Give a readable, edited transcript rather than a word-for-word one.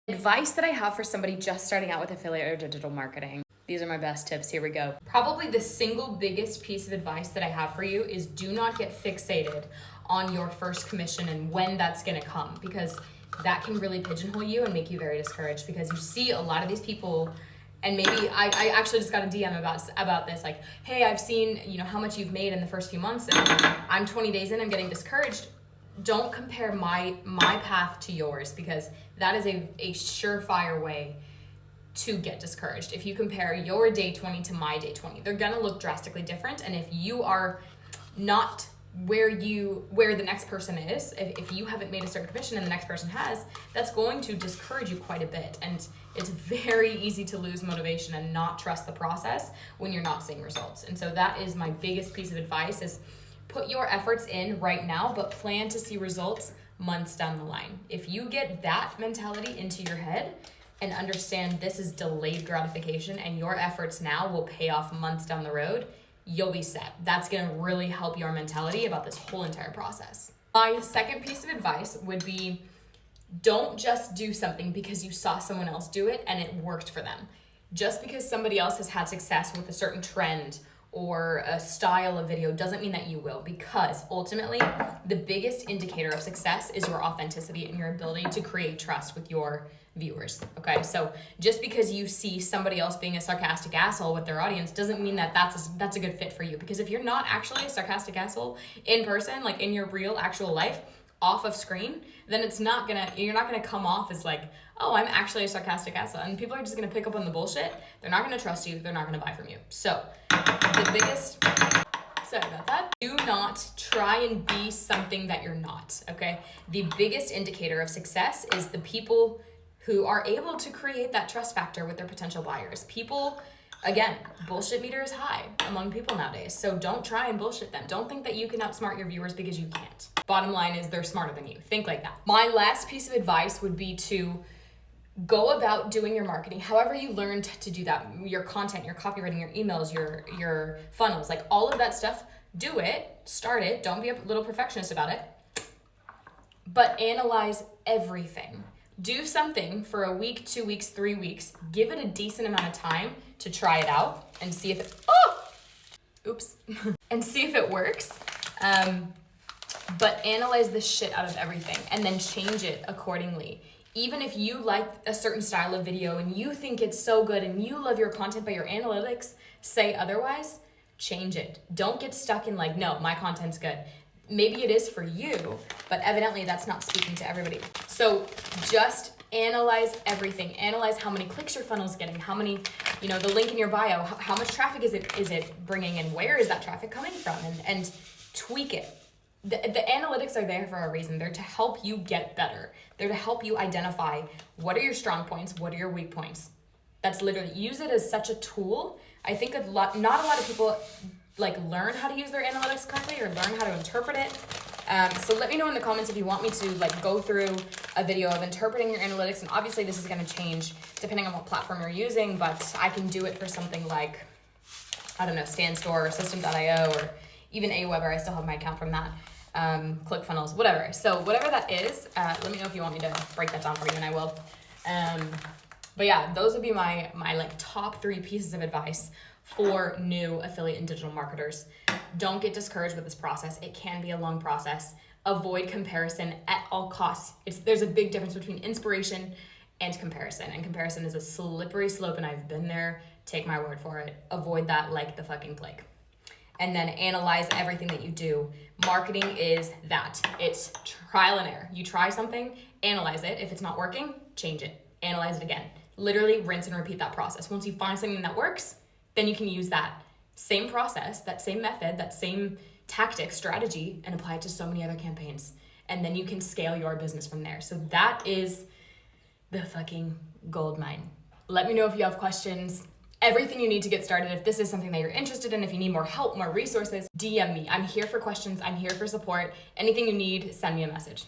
Advice that I have for somebody just starting out with affiliate or digital marketing. These are my best tips. Here we go. Probably the single biggest piece of advice that I have for you is do not get fixated on your first commission and when that's gonna come, because that can really pigeonhole you and make you very discouraged, because you see a lot of these people. And maybe I actually just got a DM about this, like, hey, I've seen, how much you've made in the first few months, and I'm 20 days in, I'm getting discouraged. Don't compare my path to yours, because that is a surefire way to get discouraged. If you compare your day 20 to my day 20, they're gonna look drastically different. And if you are not where the next person is, if you haven't made a certain commission and the next person has, that's going to discourage you quite a bit. And it's very easy to lose motivation and not trust the process when you're not seeing results. And so that is my biggest piece of advice, is put your efforts in right now, but plan to see results months down the line. If you get that mentality into your head and understand this is delayed gratification and your efforts now will pay off months down the road, you'll be set. That's gonna really help your mentality about this whole entire process. My second piece of advice would be, don't just do something because you saw someone else do it and it worked for them. Just because somebody else has had success with a certain trend or a style of video doesn't mean that you will, because ultimately the biggest indicator of success is your authenticity and your ability to create trust with your viewers. Okay, so just because you see somebody else being a sarcastic asshole with their audience doesn't mean that that's a good fit for you, because if you're not actually a sarcastic asshole in person, like in your real actual life, off of screen, then you're not gonna come off as like, oh, I'm actually a sarcastic asshole, and people are just gonna pick up on the bullshit. They're not gonna trust you, they're not gonna buy from you. So sorry about that. Do not try and be something that you're not, okay? The biggest indicator of success is the people who are able to create that trust factor with their potential buyers. People, again, bullshit meter is high among people nowadays, so don't try and bullshit them. Don't think that you can outsmart your viewers, because you can't. Bottom line is they're smarter than you. Think like that. My last piece of advice would be to go about doing your marketing however you learned to do that. Your content, your copywriting, your emails, your funnels, like all of that stuff. Do it, start it, don't be a little perfectionist about it, but analyze everything. Do something for a week, 2 weeks, 3 weeks, give it a decent amount of time to try it out and see if and see if it works. But analyze the shit out of everything and then change it accordingly. Even if you like a certain style of video and you think it's so good and you love your content, but your analytics say otherwise, change it. Don't get stuck in like, no, my content's good. Maybe it is for you, but evidently that's not speaking to everybody. So just analyze everything. Analyze how many clicks your funnel's getting, how many, the link in your bio, how much traffic is it bringing in, where is that traffic coming from, and tweak it. The analytics are there for a reason. They're to help you get better. They're to help you identify what are your strong points, what are your weak points. That's literally, use it as such a tool. I think not a lot of people learn how to use their analytics correctly or learn how to interpret it. So let me know in the comments if you want me to go through a video of interpreting your analytics. And obviously this is going to change depending on what platform you're using, but I can do it for something like, I don't know, StanStore or System.io or even Aweber. I still have my account from that. ClickFunnels, whatever. So whatever that is, let me know if you want me to break that down for you, and I will. But yeah, those would be my top 3 pieces of advice for new affiliate and digital marketers. Don't get discouraged with this process. It can be a long process. Avoid comparison at all costs. There's a big difference between inspiration and comparison, and comparison is a slippery slope, and I've been there. Take my word for it. Avoid that like the fucking plague. And then analyze everything that you do. Marketing is that. It's trial and error. You try something, analyze it. If it's not working, change it. Analyze it again. Literally rinse and repeat that process. Once you find something that works, then you can use that same process, that same method, that same tactic, strategy, and apply it to so many other campaigns. And then you can scale your business from there. So that is the fucking gold mine. Let me know if you have questions. Everything you need to get started. If this is something that you're interested in, if you need more help, more resources, DM me. I'm here for questions. I'm here for support. Anything you need, send me a message.